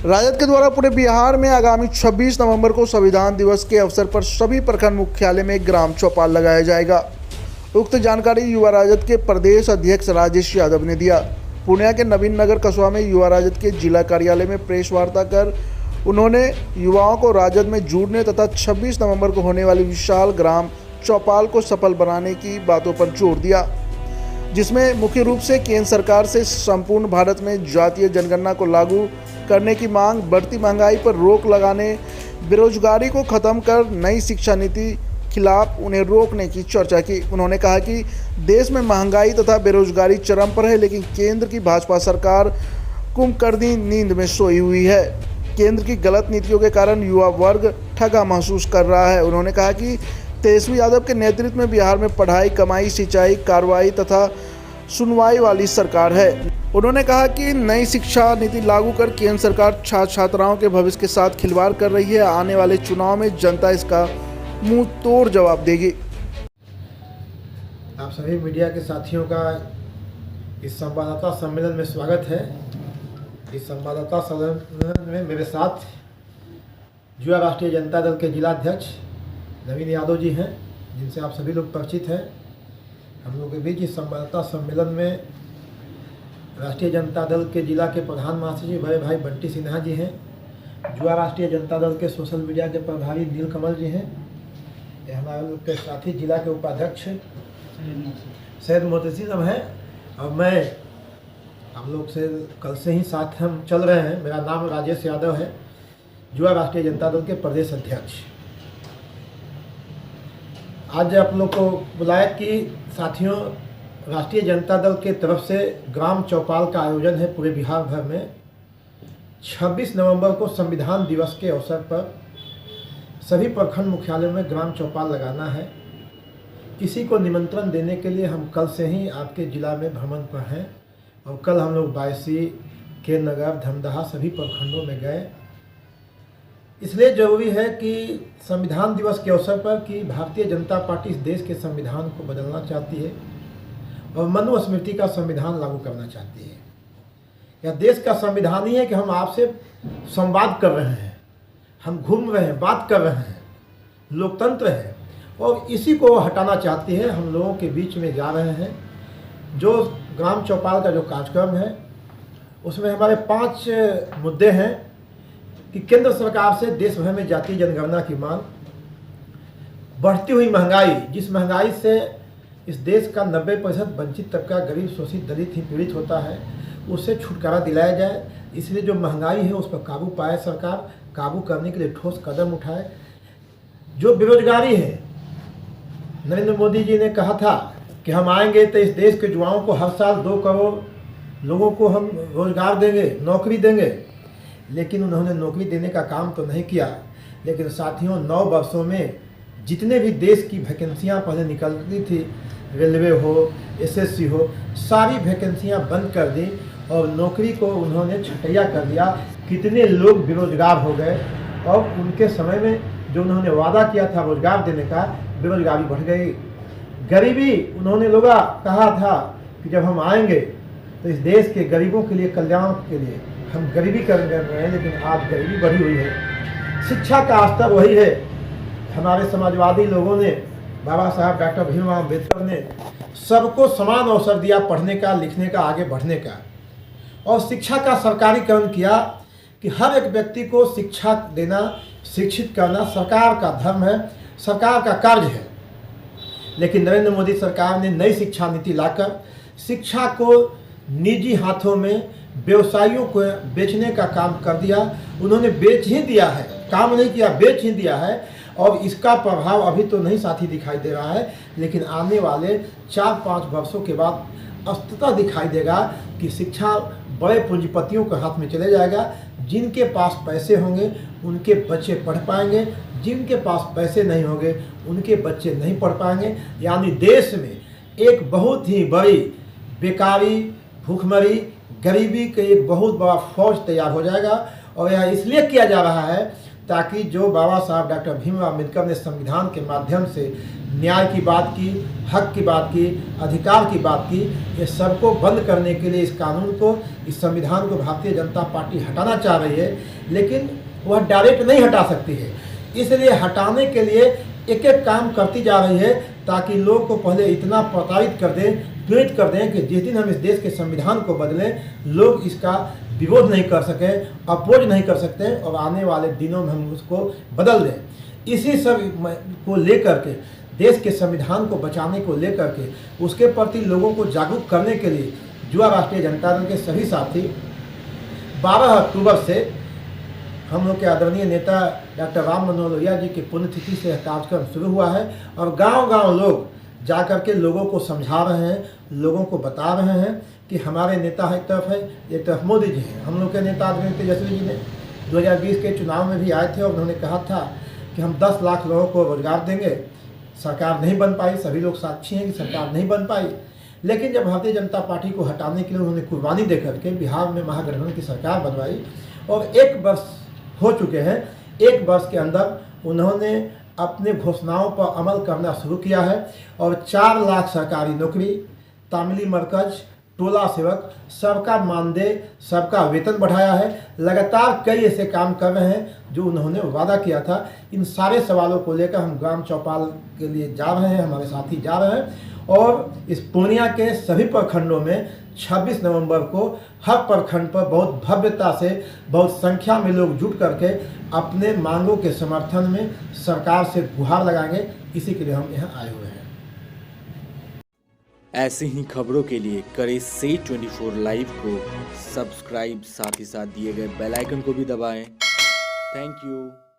राजद के द्वारा पूरे बिहार में आगामी 26 नवंबर को संविधान दिवस के अवसर पर सभी प्रखंड मुख्यालय में ग्राम चौपाल लगाया जाएगा। उक्त जानकारी युवा राजद के प्रदेश अध्यक्ष राजेश यादव ने दिया। पूर्णिया के नवीन नगर कस्बा में युवा राजद के जिला कार्यालय में प्रेस वार्ता कर उन्होंने युवाओं को राजद में जुड़ने तथा 26 नवंबर को होने वाली विशाल ग्राम चौपाल को सफल बनाने की बातों पर जोर दिया, जिसमें मुख्य रूप से केंद्र सरकार से संपूर्ण भारत में जातीय जनगणना को लागू करने की मांग, बढ़ती महंगाई पर रोक लगाने, बेरोजगारी को खत्म कर नई शिक्षा नीति खिलाफ उन्हें रोकने की चर्चा की। उन्होंने कहा कि देश में महंगाई तथा बेरोजगारी चरम पर है, लेकिन केंद्र की भाजपा सरकार कुंभकर्णी नींद में सोई हुई है। केंद्र की गलत नीतियों के कारण युवा वर्ग ठगा महसूस कर रहा है। उन्होंने कहा कि तेजस्वी यादव के नेतृत्व में बिहार में पढ़ाई, कमाई, सिंचाई, कार्रवाई तथा सुनवाई वाली सरकार है। उन्होंने कहा कि नई शिक्षा नीति लागू कर केंद्र सरकार छात्र छात्राओं के भविष्य के साथ खिलवाड़ कर रही है। आने वाले चुनाव में जनता इसका मुंह तोड़ जवाब देगी। आप सभी मीडिया के साथियों का इस संवाददाता सम्मेलन में स्वागत है। इस संवाददाता सम्मेलन में मेरे साथ युवा राष्ट्रीय जनता दल के जिला अध्यक्ष नवीन यादव जी हैं, जिनसे आप सभी लोग परिचित हैं। हम लोग के बीच इस संवाददाता सम्मेलन में राष्ट्रीय जनता दल के जिला के प्रधान महासचिव बड़े भाई बंटी सिन्हा जी हैं। युवा राष्ट्रीय जनता दल के सोशल मीडिया के प्रभारी नीलकमल जी हैं। ये हमारे लोग के साथी जिला के उपाध्यक्ष सैयद मोहतसिम साहब हैं। और मैं हम लोग से कल से ही साथ हम चल रहे हैं। मेरा नाम राजेश यादव है, युवा राष्ट्रीय जनता दल के प्रदेश अध्यक्ष। आज आप लोग को बुलाया कि साथियों, राष्ट्रीय जनता दल के तरफ से ग्राम चौपाल का आयोजन है पूरे बिहार भर में। 26 नवंबर को संविधान दिवस के अवसर पर सभी प्रखंड मुख्यालयों में ग्राम चौपाल लगाना है। इसी को निमंत्रण देने के लिए हम कल से ही आपके जिला में भ्रमण पर हैं और कल हम लोग बायसी, के नगर, धमदाहा सभी प्रखंडों में गए। इसलिए जरूरी है कि संविधान दिवस के अवसर पर कि भारतीय जनता पार्टी इस देश के संविधान को बदलना चाहती है और मनुस्मृति का संविधान लागू करना चाहती है। यह देश का संविधान ही है कि हम आपसे संवाद कर रहे हैं, हम घूम रहे हैं, बात कर रहे हैं, लोकतंत्र है और इसी को हटाना चाहती है। हम लोगों के बीच में जा रहे हैं। जो ग्राम चौपाल का जो कार्यक्रम है उसमें हमारे 5 मुद्दे हैं कि केंद्र सरकार से देश भर में जातीय जनगणना की मांग, बढ़ती हुई महंगाई, जिस महंगाई से इस देश का 90% वंचित तबका, गरीब, शोषित, दलित ही पीड़ित होता है, उससे छुटकारा दिलाया जाए। इसलिए जो महंगाई है उस पर काबू पाए सरकार, काबू करने के लिए ठोस कदम उठाए। जो बेरोजगारी है, नरेंद्र मोदी जी ने कहा था कि हम आएंगे तो इस देश के युवाओं को हर साल 2 करोड़ लोगों को हम रोजगार देंगे, नौकरी देंगे, लेकिन उन्होंने नौकरी देने का काम तो नहीं किया। लेकिन साथियों, 9 वर्षों में जितने भी देश की वैकेंसियां पहले निकलती थी, रेलवे हो, एसएससी हो, सारी वैकेंसियां बंद कर दी और नौकरी को उन्होंने छटैया कर दिया। कितने लोग बेरोजगार हो गए और उनके समय में जो उन्होंने वादा किया था रोजगार देने का, बेरोजगारी बढ़ गई। गरीबी, उन्होंने लोग कहा था कि जब हम आएंगे तो इस देश के गरीबों के लिए, कल्याण के लिए हम गरीबी कर रहे हैं, लेकिन आज गरीबी बढ़ी हुई है। शिक्षा का स्तर वही है। हमारे समाजवादी लोगों ने, बाबा साहब डॉक्टर भीमराव अम्बेडकर ने सबको समान अवसर दिया पढ़ने का, लिखने का, आगे बढ़ने का। और शिक्षा का सरकारीकरण किया कि हर एक व्यक्ति को शिक्षा देना, शिक्षित करना सरकार का धर्म है, सरकार का कार्य है। लेकिन नरेंद्र मोदी सरकार ने नई शिक्षा नीति लाकर शिक्षा को निजी हाथों में, व्यवसायियों को बेचने का काम कर दिया। उन्होंने बेच ही दिया है, काम नहीं किया, बेच ही दिया है। और इसका प्रभाव अभी तो नहीं साथी दिखाई दे रहा है, लेकिन आने वाले 4-5 वर्षों के बाद स्पष्टता दिखाई देगा कि शिक्षा बड़े पूंजीपतियों के हाथ में चले जाएगा। जिनके पास पैसे होंगे उनके बच्चे पढ़ पाएंगे, जिनके पास पैसे नहीं होंगे उनके बच्चे नहीं पढ़ पाएंगे। यानी देश में एक बहुत ही बड़ी बेकारी, भूखमरी, गरीबी का एक बहुत बड़ा फौज तैयार हो जाएगा। और यह इसलिए किया जा रहा है ताकि जो बाबा साहब डॉक्टर भीमराव अम्बेडकर ने संविधान के माध्यम से न्याय की बात की, हक की बात की, अधिकार की बात की, ये सबको बंद करने के लिए इस कानून को, इस संविधान को भारतीय जनता पार्टी हटाना चाह रही है, लेकिन वह डायरेक्ट नहीं हटा सकती है। इसलिए हटाने के लिए एक एक काम करती जा रही है, ताकि लोग को पहले इतना प्रताड़ित कर दें, पीड़ित कर दें कि जिस दिन हम इस देश के संविधान को बदलें, लोग इसका विरोध नहीं कर सकें, अपोज नहीं कर सकते, और आने वाले दिनों में हम उसको बदल दें। इसी सब को लेकर के, देश के संविधान को बचाने को लेकर के, उसके प्रति लोगों को जागरूक करने के लिए युवा राष्ट्रीय जनता दल के सभी साथी 12 अक्टूबर से हम लोग के आदरणीय नेता डॉक्टर राम मनोहर लोहिया जी की पुण्यतिथि से कार्यक्रम शुरू हुआ है, और गांव-गांव लोग जा कर के लोगों को समझा रहे हैं, लोगों को बता रहे हैं कि हमारे नेता एक तरफ है, एक तरफ मोदी जी हैं। हम लोग के नेता आदरणीय तेजस्वी जी ने 2020 के चुनाव में भी आए थे और उन्होंने कहा था कि हम 10 लाख लोगों को रोजगार देंगे। सरकार नहीं बन पाई, सभी लोग साक्षी हैं कि सरकार नहीं बन पाई। लेकिन जब भारतीय जनता पार्टी को हटाने के लिए उन्होंने कुर्बानी दे करके बिहार में महागठबंधन की सरकार बनवाई, और 1 वर्ष हो चुके हैं, 1 वर्ष के अंदर उन्होंने अपने घोषणाओं पर अमल करना शुरू किया है, और 4 लाख सरकारी नौकरी, तामिली मरकज, टोला सेवक, सबका मानदेय, सबका वेतन बढ़ाया है। लगातार कई ऐसे काम कर रहे हैं जो उन्होंने वादा किया था। इन सारे सवालों को लेकर हम ग्राम चौपाल के लिए जा रहे हैं, हमारे साथी जा रहे हैं, और इस पूर्णिया के सभी प्रखंडों में 26 नवंबर को हर प्रखंड पर बहुत भव्यता से, बहुत संख्या में लोग जुट करके अपने मांगों के समर्थन में सरकार से गुहार लगाएंगे। इसी के लिए हम यहाँ आए हुए हैं। ऐसे ही खबरों के लिए करें से 24 लाइव को सब्सक्राइब, साथ ही साथ दिए गए बेल आइकन को भी दबाएं। Thank you.